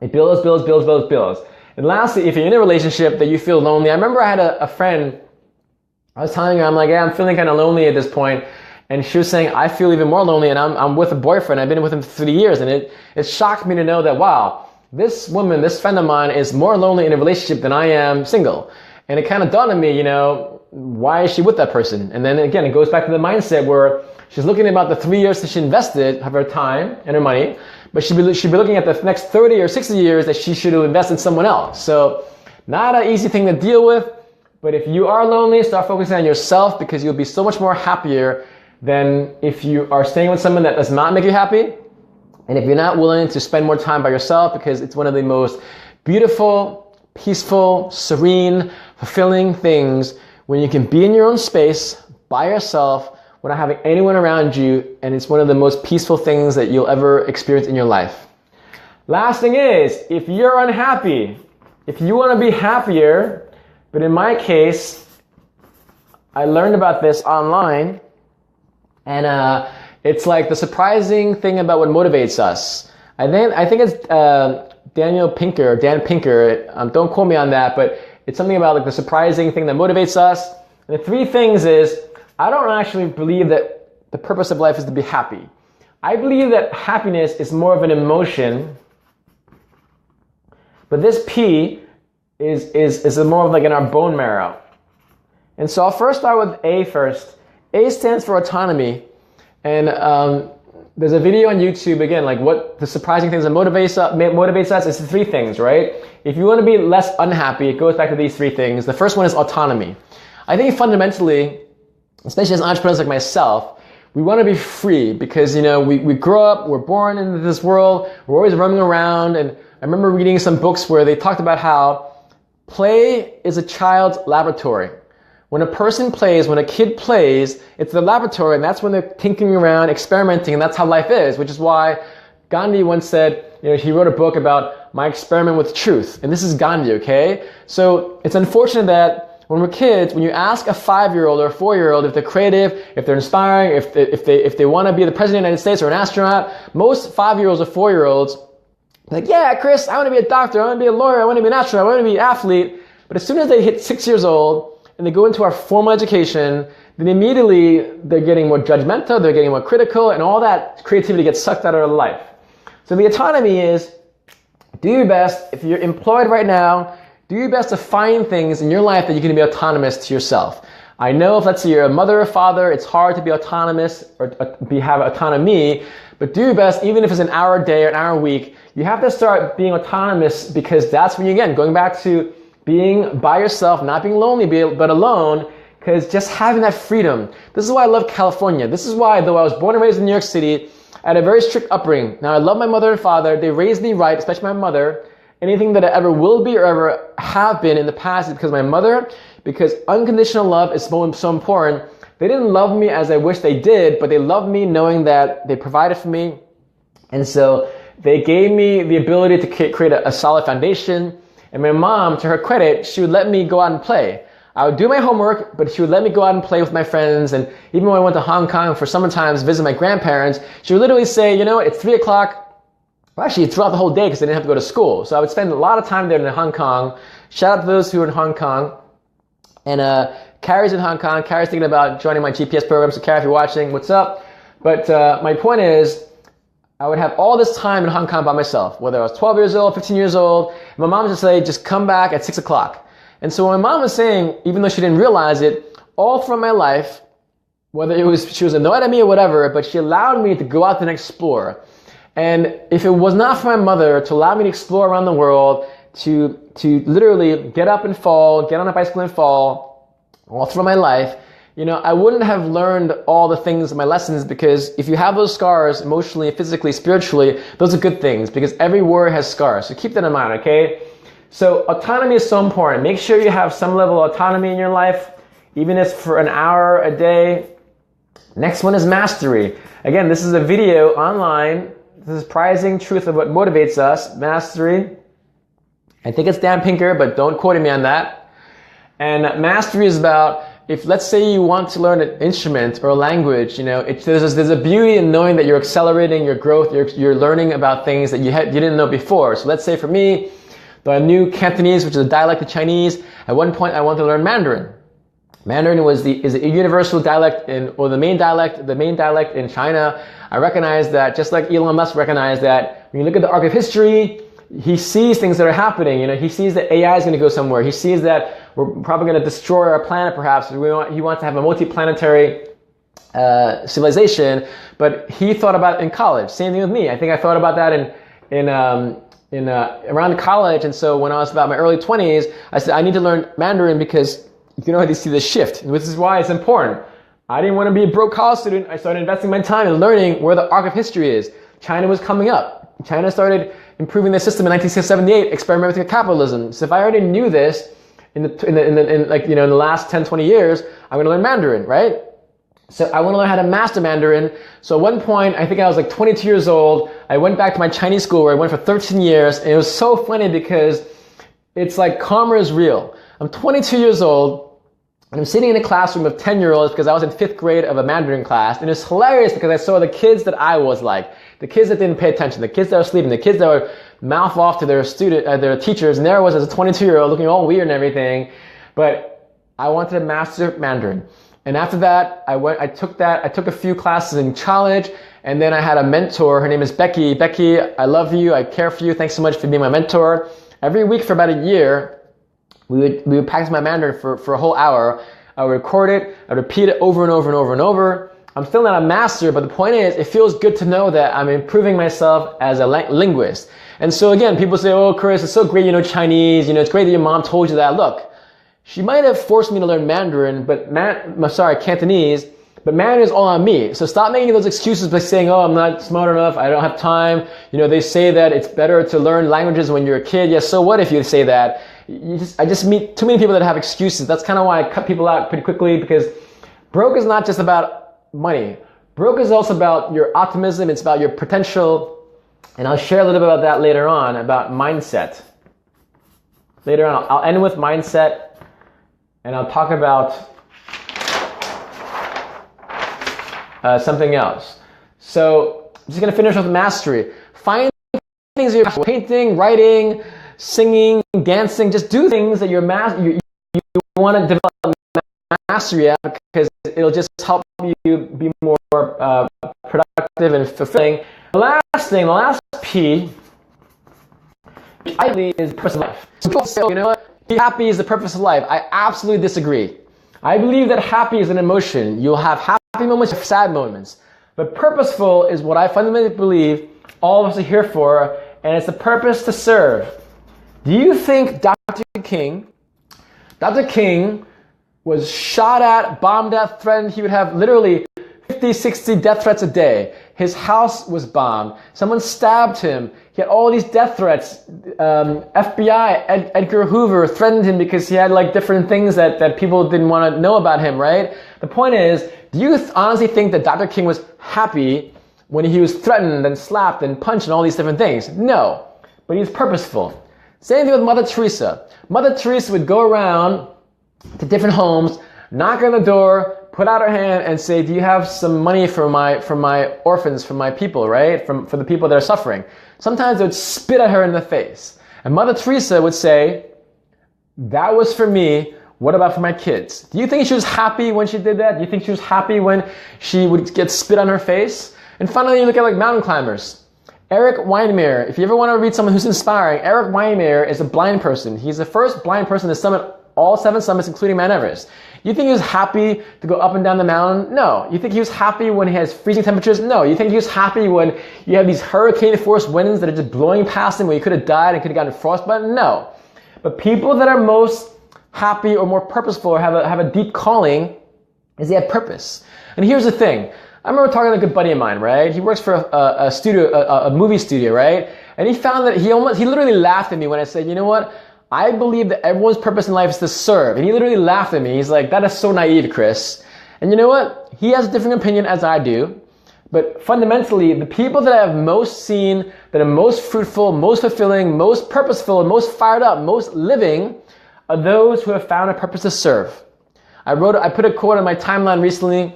It builds. And lastly, if you're in a relationship that you feel lonely, I remember I had a friend, I was telling her, I'm like, yeah, I'm feeling kind of lonely at this point. And she was saying, I feel even more lonely, and I'm with a boyfriend. I've been with him for 3 years, and it shocked me to know that, wow, this woman, this friend of mine is more lonely in a relationship than I am single. And it kind of dawned on me, why is she with that person? And then again, it goes back to the mindset where she's looking at about the 3 years that she invested of her time and her money, but she'd be looking at the next 30 or 60 years that she should have invested in someone else. So not an easy thing to deal with, but if you are lonely, start focusing on yourself because you'll be so much more happier than if you are staying with someone that does not make you happy. And if you're not willing to spend more time by yourself, because it's one of the most beautiful, peaceful, serene, fulfilling things when you can be in your own space by yourself without having anyone around you, and it's one of the most peaceful things that you'll ever experience in your life. Last thing is, if you're unhappy, if you want to be happier, but in my case, I learned about this online, and it's like the surprising thing about what motivates us. I think it's Dan Pinker. Don't quote me on that, but it's something about like the surprising thing that motivates us. And the three things is, I don't actually believe that the purpose of life is to be happy. I believe that happiness is more of an emotion, but this P is more of like in our bone marrow. And so I'll first start with A first. A stands for autonomy. And there's a video on YouTube, again, like what the surprising things that motivates us is the three things, right? If you want to be less unhappy, it goes back to these three things. The first one is autonomy. I think fundamentally, especially as entrepreneurs like myself, we want to be free because, we grow up, we're born into this world, we're always running around. And I remember reading some books where they talked about how play is a child's laboratory. When a person plays, when a kid plays, it's the laboratory, and that's when they're tinkering around, experimenting, and that's how life is, which is why Gandhi once said, he wrote a book about my experiment with truth. And this is Gandhi, okay? So it's unfortunate that when we're kids, when you ask a 5-year-old or a 4-year-old if they're creative, if they're inspiring, if they want to be the president of the United States or an astronaut, most 5-year-olds or 4-year-olds are like, yeah, Chris, I want to be a doctor, I want to be a lawyer, I want to be an astronaut, I want to be an athlete. But as soon as they hit 6 years old, and they go into our formal education, then immediately they're getting more judgmental, they're getting more critical, and all that creativity gets sucked out of their life. So the autonomy is, do your best. If you're employed right now, do your best to find things in your life that you can be autonomous to yourself. I know if, let's say, you're a mother or father, it's hard to be autonomous or have autonomy, but do your best, even if it's an hour a day or an hour a week, you have to start being autonomous because that's when you, again, going back to being by yourself, not being lonely, but alone, because just having that freedom. This is why I love California. This is why, though I was born and raised in New York City, I had a very strict upbringing. Now, I love my mother and father. They raised me right, especially my mother. Anything that I ever will be or ever have been in the past is because of my mother, because unconditional love is so important. They didn't love me as I wish they did, but they loved me knowing that they provided for me. And so they gave me the ability to create a solid foundation. And my mom, to her credit, she would let me go out and play. I would do my homework, but she would let me go out and play with my friends. And even when I went to Hong Kong for summer times to visit my grandparents, she would literally say, you know what, it's 3 o'clock. Well, actually, throughout the whole day because I didn't have to go to school. So I would spend a lot of time there in Hong Kong. Shout out to those who are in Hong Kong. And Carrie's in Hong Kong. Carrie's thinking about joining my GPS program. So Carrie, if you're watching, what's up? But my point is, I would have all this time in Hong Kong by myself, whether I was 12 years old, 15 years old. And my mom would just say, just come back at 6 o'clock. And so what my mom was saying, even though she didn't realize it, all through my life, whether she was annoyed at me or whatever, but she allowed me to go out and explore. And if it was not for my mother to allow me to explore around the world, to literally get up and fall, get on a bicycle and fall, all through my life, you know, I wouldn't have learned all the things, my lessons, because if you have those scars emotionally, physically, spiritually, those are good things because every warrior has scars. So keep that in mind, okay? So autonomy is so important. Make sure you have some level of autonomy in your life, even if for an hour a day. Next one is mastery. Again, this is a video online. The surprising truth of what motivates us, mastery. I think it's Dan Pinker, but don't quote me on that. And mastery is about, if let's say you want to learn an instrument or a language, you know, there's a beauty in knowing that you're accelerating your growth, you're learning about things that you didn't know before. So let's say for me, though I knew Cantonese, which is a dialect of Chinese, at one point I wanted to learn Mandarin. Mandarin is a universal dialect or the main dialect in China. I recognize that, just like Elon Musk recognized that when you look at the arc of history, he sees things that are happening. You know, he sees that AI is going to go somewhere. He sees that we're probably going to destroy our planet, perhaps. He wants to have a multi-planetary civilization, but he thought about it in college. Same thing with me. I think I thought about that around college. And so when I was about my early 20s, I said I need to learn Mandarin because you can already see the shift, and this is why it's important. I didn't want to be a broke college student. I started investing my time in learning where the arc of history is. China was coming up. China started improving their system in 1978, experimenting with capitalism. So if I already knew this in the last 10, 20 years, I'm going to learn Mandarin, right? So I want to learn how to master Mandarin. So at one point, I think I was like 22 years old. I went back to my Chinese school where I went for 13 years. And it was so funny because it's like karma is real. I'm 22 years old. And I'm sitting in a classroom of 10-year-olds because I was in 5th grade of a Mandarin class. And it's hilarious because I saw the kids that I was like. The kids that didn't pay attention, the kids that were sleeping, the kids that were mouth off to their teachers. And there I was as a 22-year-old looking all weird and everything. But I wanted to master Mandarin. And after that, I took a few classes in college, and then I had a mentor. Her name is Becky. Becky, I love you. I care for you. Thanks so much for being my mentor. Every week for about a year, we would practice my Mandarin for a whole hour. I would record it. I would repeat it over and over and over and over. I'm still not a master, but the point is, it feels good to know that I'm improving myself as a linguist. And so again, people say, oh, Chris, it's so great you know Chinese. You know, it's great that your mom told you that. Look, she might have forced me to learn Mandarin, Cantonese, but Mandarin is all on me. So stop making those excuses by saying, oh, I'm not smart enough, I don't have time. You know, they say that it's better to learn languages when you're a kid. Yes, so what if you say that? I just meet too many people that have excuses. That's kind of why I cut people out pretty quickly, because broke is not just about money. Broke is also about your optimism, it's about your potential, and I'll share a little bit about that later on, about mindset. Later on, I'll end with mindset. And I'll talk about something else. So I'm just going to finish with mastery. Find things that you're painting, writing, singing, dancing. Just do things that you want to develop mastery at, because it'll just help you be more productive and fulfilling. The last P, which I believe is purpose of life. So people say, you know what? Be happy is the purpose of life. I absolutely disagree. I believe that happy is an emotion. You'll have happy moments, sad moments. But purposeful is what I fundamentally believe all of us are here for, and it's the purpose to serve. Do you think Dr. King was shot at, bombed at, threatened? He would have literally 50, 60 death threats a day. His house was bombed. Someone stabbed him. He had all these death threats. FBI, Edgar Hoover threatened him because he had like different things that people didn't want to know about him, right? The point is, do you honestly think that Dr. King was happy when he was threatened and slapped and punched and all these different things. No, but he was purposeful. Same thing with Mother Teresa. Mother Teresa would go around to different homes, knock on the door, put out her hand and say, do you have some money for my orphans, for my people, right? For the people that are suffering. Sometimes they would spit at her in the face. And Mother Teresa would say, that was for me. What about for my kids? Do you think she was happy when she did that? Do you think she was happy when she would get spit on her face? And finally, you look at like mountain climbers. Eric Weihenmayer, if you ever want to read someone who's inspiring, Eric Weihenmayer is a blind person. He's the first blind person to summit all 7 summits, including Mount Everest. You think he was happy to go up and down the mountain? No. You think he was happy when he has freezing temperatures? No. You think he was happy when you have these hurricane force winds that are just blowing past him where he could have died and could have gotten frostbite? No. But people that are most happy or more purposeful or have a deep calling is they have purpose. And here's the thing. I remember talking to a good buddy of mine, right? He works for a movie studio, right? And he found that he literally laughed at me when I said, you know what? I believe that everyone's purpose in life is to serve. And he literally laughed at me. He's like, that is so naive, Chris. And you know what? He has a different opinion as I do. But fundamentally, the people that I have most seen, that are most fruitful, most fulfilling, most purposeful, most fired up, most living, are those who have found a purpose to serve. I put a quote on my timeline recently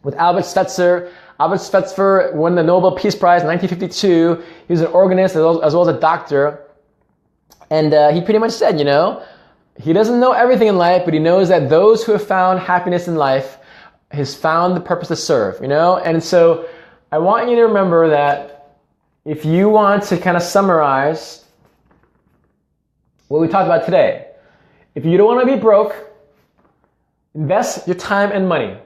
with Albert Schweitzer. Albert Schweitzer won the Nobel Peace Prize in 1952. He was an organist as well as a doctor. And he pretty much said, you know, he doesn't know everything in life, but he knows that those who have found happiness in life has found the purpose to serve, you know? And so I want you to remember that if you want to kind of summarize what we talked about today, if you don't want to be broke, invest your time and money.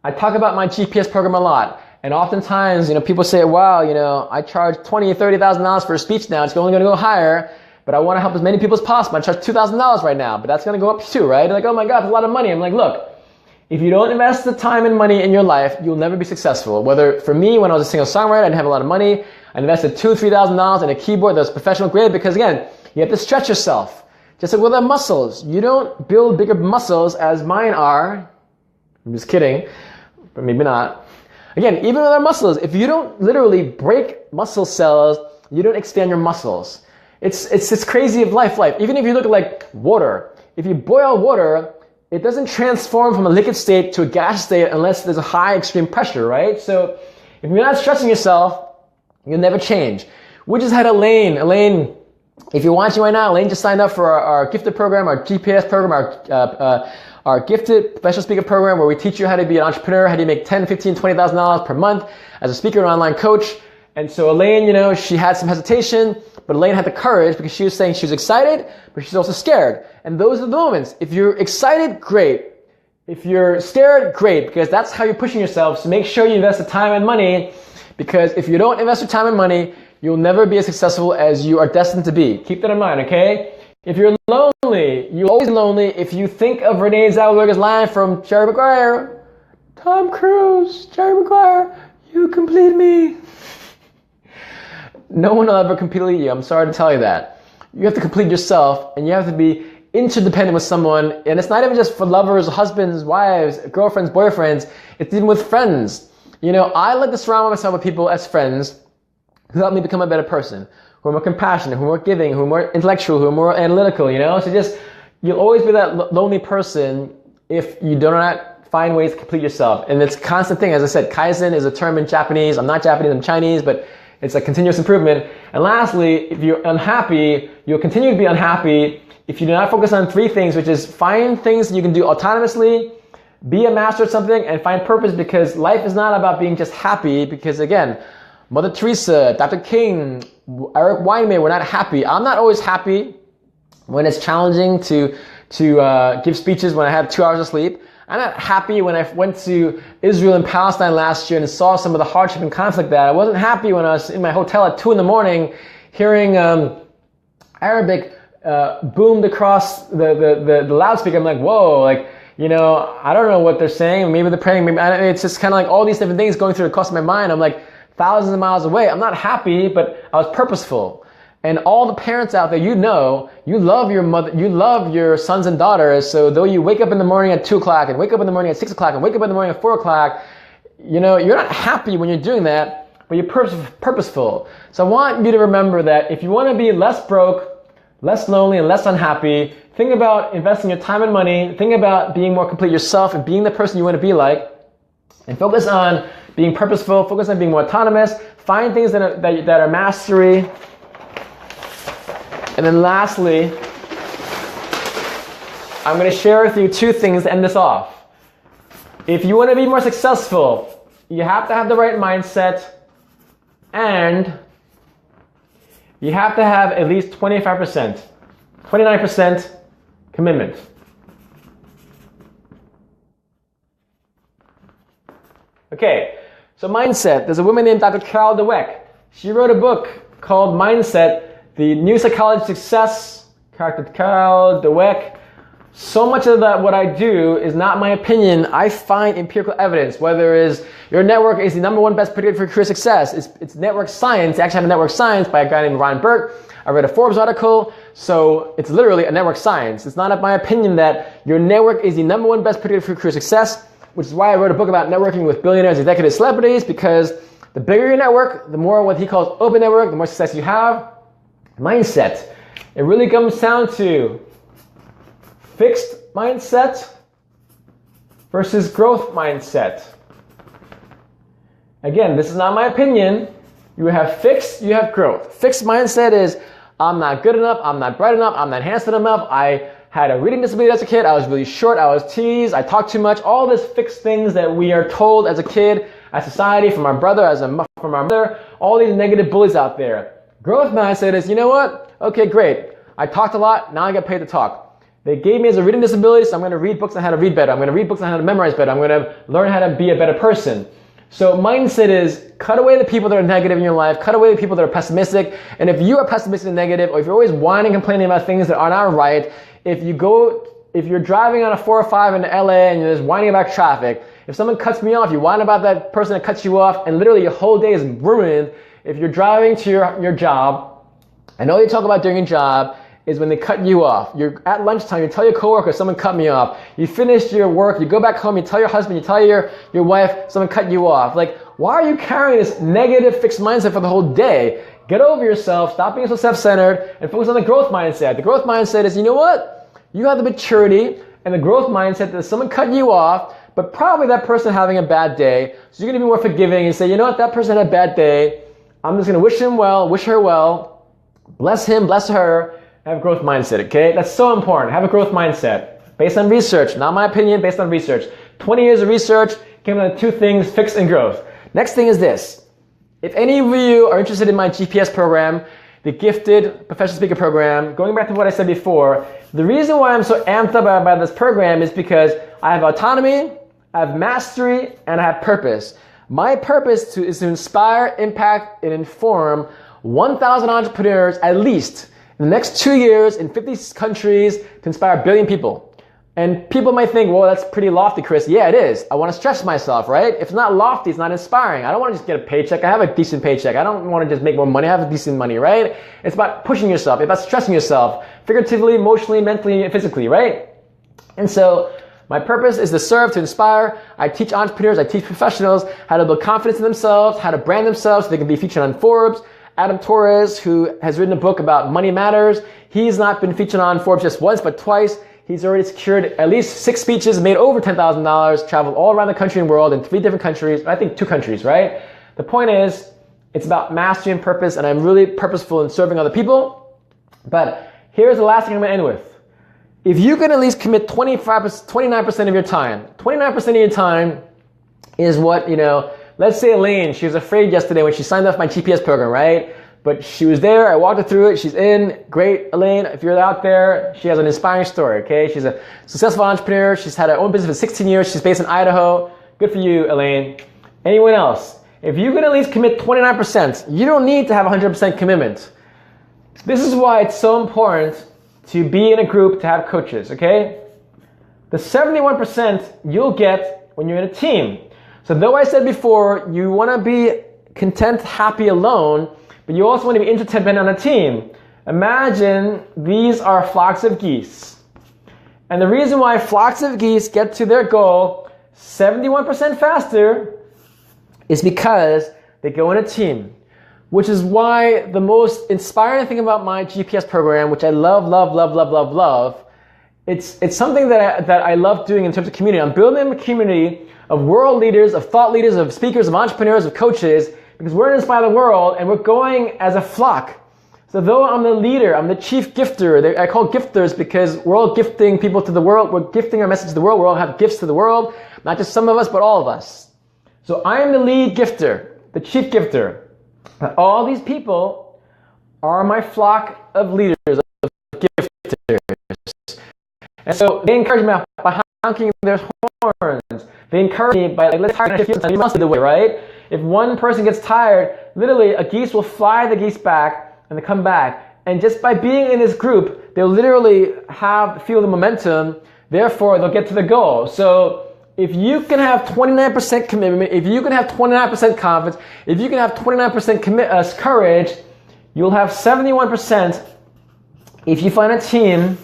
I talk about my GPS program a lot. And oftentimes, you know, people say, wow, you know, I charge $20,000 or $30,000 for a speech now. It's only going to go higher. But I want to help as many people as possible. I charge $2,000 right now, but that's going to go up too, right? They're like, oh my God, that's a lot of money. I'm like, look, if you don't invest the time and money in your life, you'll never be successful. Whether for me, when I was a single songwriter, I didn't have a lot of money. I invested $2,000, $3,000 in a keyboard that was professional grade because again, you have to stretch yourself. Just like with our muscles, you don't build bigger muscles as mine are. I'm just kidding, but maybe not. Again, even with our muscles, if you don't literally break muscle cells, you don't expand your muscles. It's crazy of life. Even if you look at like water, if you boil water, it doesn't transform from a liquid state to a gas state unless there's a high extreme pressure, right? So if you're not stretching yourself, you'll never change. We just had Elaine. Elaine, if you're watching right now, Elaine just signed up for our gifted program, our GPS program, our gifted professional speaker program where we teach you how to be an entrepreneur, how to make $10,000, $15,000, $20,000 per month as a speaker and online coach. And so Elaine, you know, she had some hesitation, but Elaine had the courage because she was saying she was excited, but she's also scared. And those are the moments. If you're excited, great. If you're scared, great, because that's how you're pushing yourself. So make sure you invest the time and money, because if you don't invest your time and money, you'll never be as successful as you are destined to be. Keep that in mind, okay? If you're lonely, you're always lonely. If you think of Renee Zellweger's line from Jerry Maguire, Tom Cruise, Jerry Maguire, you complete me. No one will ever complete you. I'm sorry to tell you that. You have to complete yourself, and you have to be interdependent with someone. And it's not even just for lovers, husbands, wives, girlfriends, boyfriends. It's even with friends. You know, I like to surround myself with people as friends who help me become a better person, who are more compassionate, who are more giving, who are more intellectual, who are more analytical, you know? So you'll always be that lonely person if you do not find ways to complete yourself. And it's a constant thing. As I said, Kaizen is a term in Japanese. I'm not Japanese, I'm Chinese, but it's a continuous improvement. And lastly, if you're unhappy, you'll continue to be unhappy if you do not focus on 3 things, which is find things that you can do autonomously, be a master at something, and find purpose, because life is not about being just happy. Because again, Mother Teresa, Dr. King, Eric Weihenmayer were not happy. I'm not always happy when it's challenging to give speeches when I have 2 hours of sleep. I'm not happy when I went to Israel and Palestine last year and saw some of the hardship and conflict there. I wasn't happy when I was in my hotel at 2 a.m. hearing Arabic boomed across the loudspeaker. I'm like, whoa, like, you know, I don't know what they're saying. Maybe they're praying. Maybe it's just kind of like all these different things going through across my mind. I'm like thousands of miles away. I'm not happy, but I was purposeful. And all the parents out there, you know, you love your mother, you love your sons and daughters. So though you wake up in the morning at 2 o'clock and wake up in the morning at 6 o'clock and wake up in the morning at 4 o'clock, you know, you're not happy when you're doing that, but you're purposeful. So I want you to remember that if you want to be less broke, less lonely, and less unhappy, think about investing your time and money, think about being more complete yourself and being the person you want to be like, and focus on being purposeful, focus on being more autonomous, find things that are mastery. And then lastly, I'm going to share with you two things to end this off. If you want to be more successful, you have to have the right mindset, and you have to have at least 25%, 29% commitment. Okay, so mindset. There's a woman named Dr. Carol Dweck. She wrote a book called Mindset, The New Psychology of Success. Dr. Carol Dweck. So much of that, what I do is not my opinion. I find empirical evidence, whether it is your network is the number one best predictor for career success. It's network science. I actually have a network science by a guy named Ron Burt. I read a Forbes article, so it's literally a network science. It's not my opinion that your network is the number one best predictor for career success, which is why I wrote a book about networking with billionaires, executives, celebrities, because the bigger your network, the more what he calls open network, the more success you have. Mindset. It really comes down to fixed mindset versus growth mindset. Again, this is not my opinion. You have fixed, you have growth. Fixed mindset is, I'm not good enough, I'm not bright enough, I'm not handsome enough, I had a reading disability as a kid, I was really short, I was teased, I talked too much, all these fixed things that we are told as a kid, as society, from our brother, from our mother, all these negative bullies out there. Growth mindset is, you know what? Okay, great. I talked a lot, now I get paid to talk. They gave me as a reading disability, so I'm going to read books on how to read better. I'm going to read books on how to memorize better. I'm going to learn how to be a better person. So mindset is cut away the people that are negative in your life, cut away the people that are pessimistic. And if you are pessimistic and negative, or if you're always whining and complaining about things that are not right, if you're driving on a 405 in LA and you're just whining about traffic, if someone cuts me off, you whine about that person that cuts you off, and literally your whole day is ruined. If you're driving to your job, and all you talk about during your job is when they cut you off. You're at lunchtime, you tell your coworker, someone cut me off. You finish your work, you go back home, you tell your husband, you tell your wife, someone cut you off. Like, why are you carrying this negative fixed mindset for the whole day? Get over yourself, stop being so self-centered, and focus on the growth mindset. The growth mindset is, you know what? You have the maturity and the growth mindset that someone cut you off, but probably that person having a bad day. So you're gonna be more forgiving and say, you know what, that person had a bad day. I'm just gonna wish him well, wish her well, bless him, bless her. Have a growth mindset, okay? That's so important. Have a growth mindset. Based on research, not my opinion, based on research. 20 years of research came out of two things, fixed and growth. Next thing is this. If any of you are interested in my GPS program, the Gifted Professional Speaker program, going back to what I said before, the reason why I'm so amped up about this program is because I have autonomy, I have mastery, and I have purpose. My purpose is to inspire, impact, and inform 1,000 entrepreneurs at least in the next 2 years in 50 countries to inspire 1 billion people. And people might think, well, that's pretty lofty, Chris. Yeah, it is. I want to stretch myself, right? If it's not lofty, it's not inspiring. I don't want to just get a paycheck. I have a decent paycheck. I don't want to just make more money. I have a decent money, right? It's about pushing yourself. It's about stressing yourself, figuratively, emotionally, mentally, and physically, right? And so my purpose is to serve, to inspire. I teach entrepreneurs, I teach professionals how to build confidence in themselves, how to brand themselves so they can be featured on Forbes. Adam Torres, who has written a book about Money Matters, he's not been featured on Forbes just once, but twice. He's already secured at least 6 speeches, made over $10,000, traveled all around the country and world in 3 different countries, I think 2 countries, right? The point is, it's about mastery and purpose, and I'm really purposeful in serving other people. But here's the last thing I'm going to end with. If you can at least commit 29% of your time, 29% of your time is what, let's say Elaine, she was afraid yesterday when she signed up for my GPS program, right? But she was there, I walked her through it, she's in. Great, Elaine, if you're out there, she has an inspiring story, okay? She's a successful entrepreneur, she's had her own business for 16 years, she's based in Idaho. Good for you, Elaine. Anyone else? If you can at least commit 29%, you don't need to have 100% commitment. This is why it's so important to be in a group, to have coaches, okay? The 71% you'll get when you're in a team. So though I said before, you want to be content, happy alone, but you also want to be interdependent on a team. Imagine these are flocks of geese. And the reason why flocks of geese get to their goal 71% faster is because they go in a team, which is why the most inspiring thing about my GPS program, which I love, it's something that I love doing in terms of community. I'm building a community of world leaders, of thought leaders, of speakers, of entrepreneurs, of coaches, because we're to inspire the world and we're going as a flock. So though I'm the leader, I'm the chief gifter. I call gifters because we're all gifting people to the world. We're gifting our message to the world. We all have gifts to the world. Not just some of us, but all of us. So I am the lead gifter, the chief gifter. But all these people are my flock of leaders, of gifters. And so they encourage me by honking their horns. They encourage me by let's hire a gift. You must be the way, right? If one person gets tired, literally a geese will fly the geese back and they come back. And just by being in this group, they'll literally feel the momentum. Therefore, they'll get to the goal. So if you can have 29% commitment, if you can have 29% confidence, if you can have 29% courage, you'll have 71% if you find a team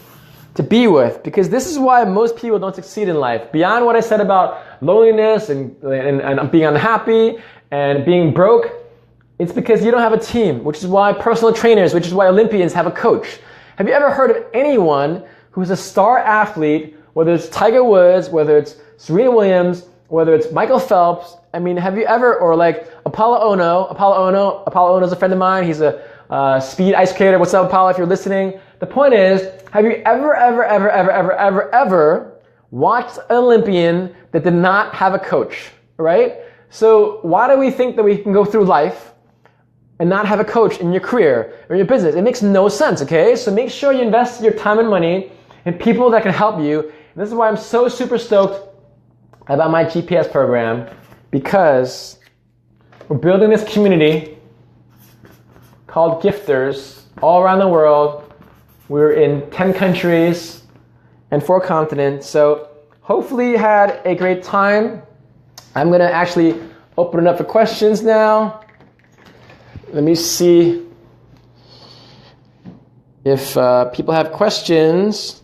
to be with. Because this is why most people don't succeed in life. Beyond what I said about loneliness and being unhappy and being broke, it's because you don't have a team, which is why personal trainers, which is why Olympians have a coach. Have you ever heard of anyone who's a star athlete, whether it's Tiger Woods, whether it's Serena Williams, whether it's Michael Phelps? I mean, have you ever, or like Apollo Ono is a friend of mine. He's a speed ice skater. What's up, Apollo, if you're listening? The point is, have you ever watched an Olympian that did not have a coach, right? So why do we think that we can go through life and not have a coach in your career or your business? It makes no sense, okay? So make sure you invest your time and money in people that can help you. And this is why I'm so super stoked about my GPS program, because we're building this community called Gifters all around the world. We're in 10 countries and 4 continents. So hopefully you had a great time. I'm going to actually open it up for questions now. Let me see if people have questions.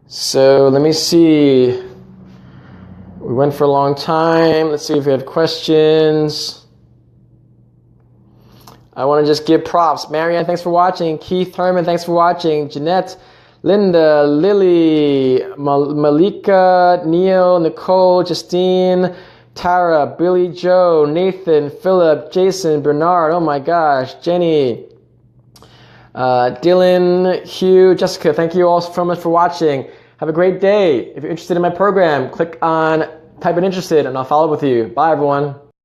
So let me see. We went for a long time. Let's see if we have questions. I want to just give props. Marianne, thanks for watching. Keith Herman, thanks for watching. Jeanette, Linda, Lily, Malika, Neil, Nicole, Justine, Tara, Billy Joe, Nathan, Philip, Jason, Bernard, oh my gosh, Jenny, Dylan, Hugh, Jessica, thank you all so much for watching. Have a great day. If you're interested in my program, type in interested and I'll follow up with you. Bye everyone.